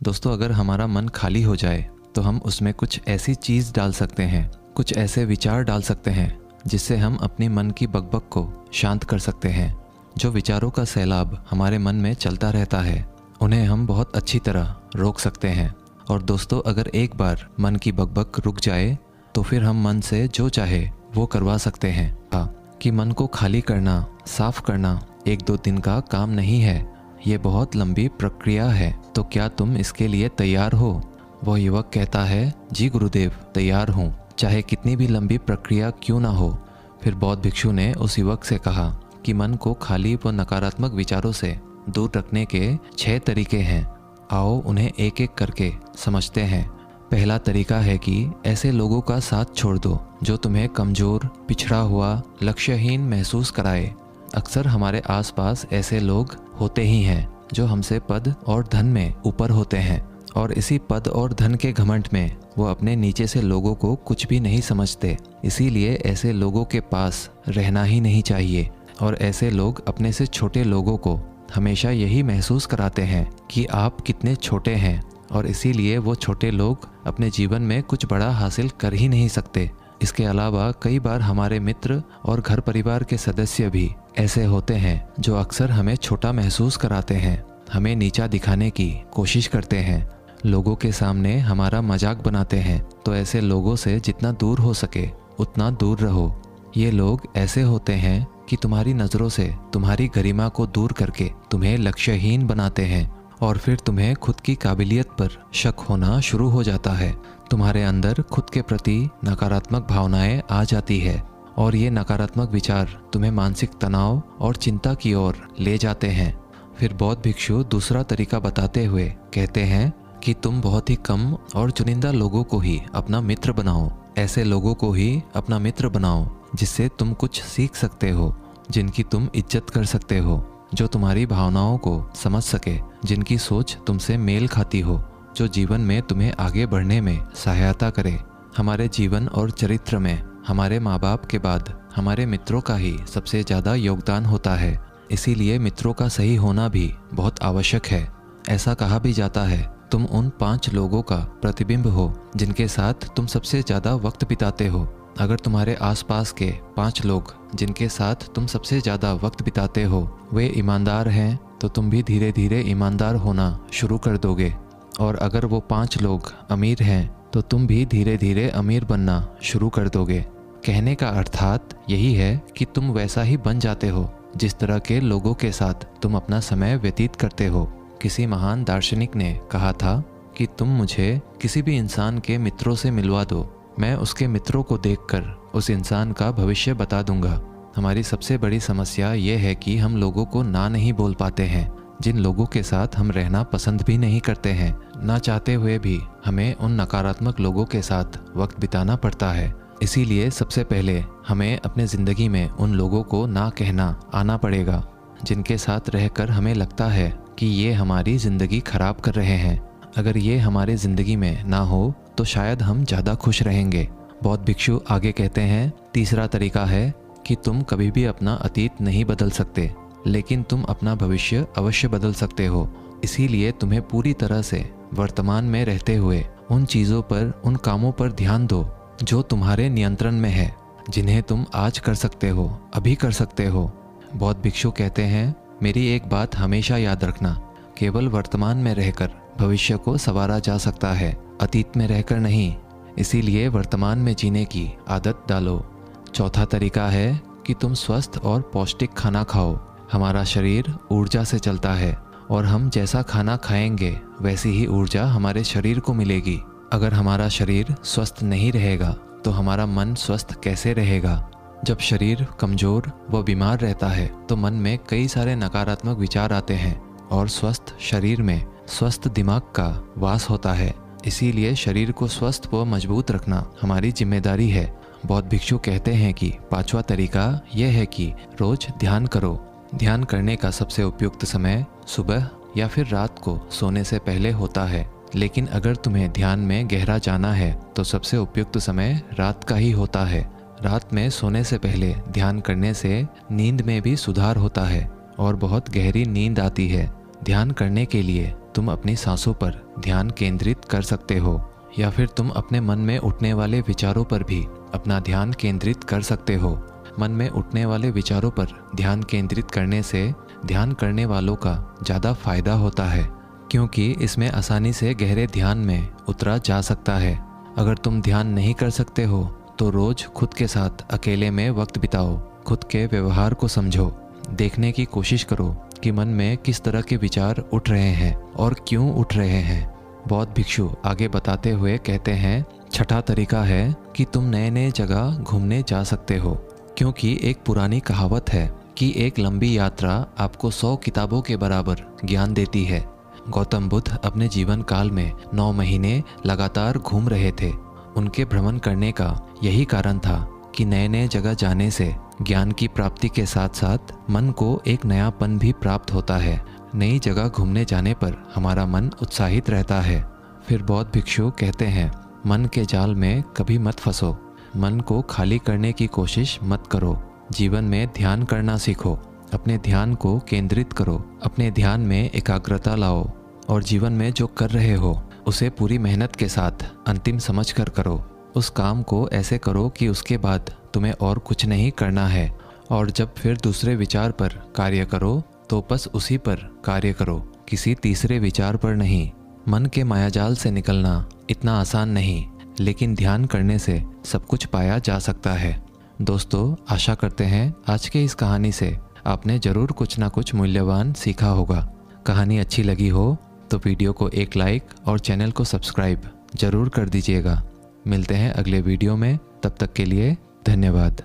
दोस्तों, अगर हमारा मन खाली हो जाए तो हम उसमें कुछ ऐसी चीज़ डाल सकते हैं, कुछ ऐसे विचार डाल सकते हैं जिससे हम अपने मन की बकबक को शांत कर सकते हैं। जो विचारों का सैलाब हमारे मन में चलता रहता है, उन्हें हम बहुत अच्छी तरह रोक सकते हैं। और दोस्तों, अगर एक बार मन की बकबक रुक जाए तो फिर हम मन से जो चाहे वो करवा सकते हैं। कि मन को खाली करना, साफ करना 1-2 दिन का काम नहीं है, ये बहुत लंबी प्रक्रिया है। तो क्या तुम इसके लिए तैयार हो? वह युवक कहता है, जी गुरुदेव, तैयार हूँ, चाहे कितनी भी लंबी प्रक्रिया क्यों ना हो। फिर बौद्ध भिक्षु ने उस युवक से कहा कि मन को खाली व नकारात्मक विचारों से दूर रखने के 6 तरीके हैं। आओ उन्हें एक एक करके समझते हैं। पहला तरीका है कि ऐसे लोगों का साथ छोड़ दो जो तुम्हें कमज़ोर, पिछड़ा हुआ, लक्ष्यहीन महसूस कराए। अक्सर हमारे आसपास ऐसे लोग होते ही हैं जो हमसे पद और धन में ऊपर होते हैं, और इसी पद और धन के घमंड में वो अपने नीचे से लोगों को कुछ भी नहीं समझते। इसीलिए ऐसे लोगों के पास रहना ही नहीं चाहिए। और ऐसे लोग अपने से छोटे लोगों को हमेशा यही महसूस कराते हैं कि आप कितने छोटे हैं, और इसीलिए वो छोटे लोग अपने जीवन में कुछ बड़ा हासिल कर ही नहीं सकते। इसके अलावा कई बार हमारे मित्र और घर परिवार के सदस्य भी ऐसे होते हैं जो अक्सर हमें छोटा महसूस कराते हैं, हमें नीचा दिखाने की कोशिश करते हैं, लोगों के सामने हमारा मजाक बनाते हैं। तो ऐसे लोगों से जितना दूर हो सके उतना दूर रहो। ये लोग ऐसे होते हैं कि तुम्हारी नज़रों से तुम्हारी गरिमा को दूर करके तुम्हें लक्ष्यहीन बनाते हैं, और फिर तुम्हें खुद की काबिलियत पर शक होना शुरू हो जाता है। तुम्हारे अंदर खुद के प्रति नकारात्मक भावनाएं आ जाती है, और ये नकारात्मक विचार तुम्हें मानसिक तनाव और चिंता की ओर ले जाते हैं। फिर बौद्ध भिक्षु दूसरा तरीका बताते हुए कहते हैं कि तुम बहुत ही कम और चुनिंदा लोगों को ही अपना मित्र बनाओ। ऐसे लोगों को ही अपना मित्र बनाओ जिससे तुम कुछ सीख सकते हो, जिनकी तुम इज्जत कर सकते हो, जो तुम्हारी भावनाओं को समझ सके, जिनकी सोच तुमसे मेल खाती हो, जो जीवन में तुम्हें आगे बढ़ने में सहायता करे। हमारे जीवन और चरित्र में हमारे माँ बाप के बाद हमारे मित्रों का ही सबसे ज़्यादा योगदान होता है। इसीलिए मित्रों का सही होना भी बहुत आवश्यक है। ऐसा कहा भी जाता है, तुम उन 5 लोगों का प्रतिबिंब हो जिनके साथ तुम सबसे ज़्यादा वक्त बिताते हो। अगर तुम्हारे आसपास के 5 लोग जिनके साथ तुम सबसे ज़्यादा वक्त बिताते हो वे ईमानदार हैं, तो तुम भी धीरे धीरे ईमानदार होना शुरू कर दोगे। और अगर वो 5 लोग अमीर हैं तो तुम भी धीरे धीरे अमीर बनना शुरू कर दोगे। कहने का अर्थात यही है कि तुम वैसा ही बन जाते हो जिस तरह के लोगों के साथ तुम अपना समय व्यतीत करते हो। किसी महान दार्शनिक ने कहा था कि तुम मुझे किसी भी इंसान के मित्रों से मिलवा दो, मैं उसके मित्रों को देखकर उस इंसान का भविष्य बता दूंगा। हमारी सबसे बड़ी समस्या ये है कि हम लोगों को ना नहीं बोल पाते हैं, जिन लोगों के साथ हम रहना पसंद भी नहीं करते हैं। ना चाहते हुए भी हमें उन नकारात्मक लोगों के साथ वक्त बिताना पड़ता है। इसीलिए सबसे पहले हमें अपने ज़िंदगी में उन लोगों को ना कहना आना पड़ेगा जिनके साथ रहकर हमें लगता है कि ये हमारी ज़िंदगी खराब कर रहे हैं। अगर ये हमारी ज़िंदगी में ना हो तो शायद हम ज़्यादा खुश रहेंगे। बौद्ध भिक्षु आगे कहते हैं, तीसरा तरीका है कि तुम कभी भी अपना अतीत नहीं बदल सकते, लेकिन तुम अपना भविष्य अवश्य बदल सकते हो। इसीलिए तुम्हें पूरी तरह से वर्तमान में रहते हुए उन चीज़ों पर, उन कामों पर ध्यान दो जो तुम्हारे नियंत्रण में है, जिन्हें तुम आज कर सकते हो, अभी कर सकते हो। बौद्ध भिक्षु कहते हैं, मेरी एक बात हमेशा याद रखना, केवल वर्तमान में रहकर भविष्य को संवारा जा सकता है, अतीत में रहकर नहीं। इसीलिए वर्तमान में जीने की आदत डालो। चौथा तरीका है कि तुम स्वस्थ और पौष्टिक खाना खाओ। हमारा शरीर ऊर्जा से चलता है, और हम जैसा खाना खाएंगे वैसी ही ऊर्जा हमारे शरीर को मिलेगी। अगर हमारा शरीर स्वस्थ नहीं रहेगा तो हमारा मन स्वस्थ कैसे रहेगा? जब शरीर कमज़ोर व बीमार रहता है तो मन में कई सारे नकारात्मक विचार आते हैं, और स्वस्थ शरीर में स्वस्थ दिमाग का वास होता है। इसीलिए शरीर को स्वस्थ व मजबूत रखना हमारी जिम्मेदारी है। बौद्ध भिक्षु कहते हैं कि 5वां तरीका यह है कि रोज ध्यान करो। ध्यान करने का सबसे उपयुक्त समय सुबह या फिर रात को सोने से पहले होता है, लेकिन अगर तुम्हें ध्यान में गहरा जाना है तो सबसे उपयुक्त समय रात का ही होता है। रात में सोने से पहले ध्यान करने से नींद में भी सुधार होता है और बहुत गहरी नींद आती है। ध्यान करने के लिए तुम अपनी सांसों पर ध्यान केंद्रित कर सकते हो, या फिर तुम अपने मन में उठने वाले विचारों पर भी अपना ध्यान केंद्रित कर सकते हो। मन में उठने वाले विचारों पर ध्यान केंद्रित करने से ध्यान करने वालों का ज़्यादा फायदा होता है, क्योंकि इसमें आसानी से गहरे ध्यान में उतरा जा सकता है। अगर तुम ध्यान नहीं कर सकते हो तो रोज़ खुद के साथ अकेले में वक्त बिताओ, खुद के व्यवहार को समझो, देखने की कोशिश करो कि मन में किस तरह के विचार उठ रहे हैं और क्यों उठ रहे हैं। बौद्ध भिक्षु आगे बताते हुए कहते हैं, छठा तरीका है कि तुम नए नए जगह घूमने जा सकते हो, क्योंकि एक पुरानी कहावत है कि एक लंबी यात्रा आपको 100 किताबों के बराबर ज्ञान देती है। गौतम बुद्ध अपने जीवन काल में 9 महीने लगातार घूम रहे थे। उनके भ्रमण करने का यही कारण था कि नए नए जगह जाने से ज्ञान की प्राप्ति के साथ साथ मन को एक नयापन भी प्राप्त होता है। नई जगह घूमने जाने पर हमारा मन उत्साहित रहता है। फिर बौद्ध भिक्षु कहते हैं, मन के जाल में कभी मत फंसो, मन को खाली करने की कोशिश मत करो, जीवन में ध्यान करना सीखो, अपने ध्यान को केंद्रित करो, अपने ध्यान में एकाग्रता लाओ और जीवन में जो कर रहे हो उसे पूरी मेहनत के साथ अंतिम समझ कर करो। उस काम को ऐसे करो कि उसके बाद तुम्हें और कुछ नहीं करना है, और जब फिर दूसरे विचार पर कार्य करो तो बस उसी पर कार्य करो, किसी तीसरे विचार पर नहीं। मन के मायाजाल से निकलना इतना आसान नहीं, लेकिन ध्यान करने से सब कुछ पाया जा सकता है। दोस्तों, आशा करते हैं आज के इस कहानी से आपने ज़रूर कुछ ना कुछ मूल्यवान सीखा होगा। कहानी अच्छी लगी हो तो वीडियो को एक लाइक और चैनल को सब्सक्राइब ज़रूर कर दीजिएगा। मिलते हैं अगले वीडियो में, तब तक के लिए धन्यवाद।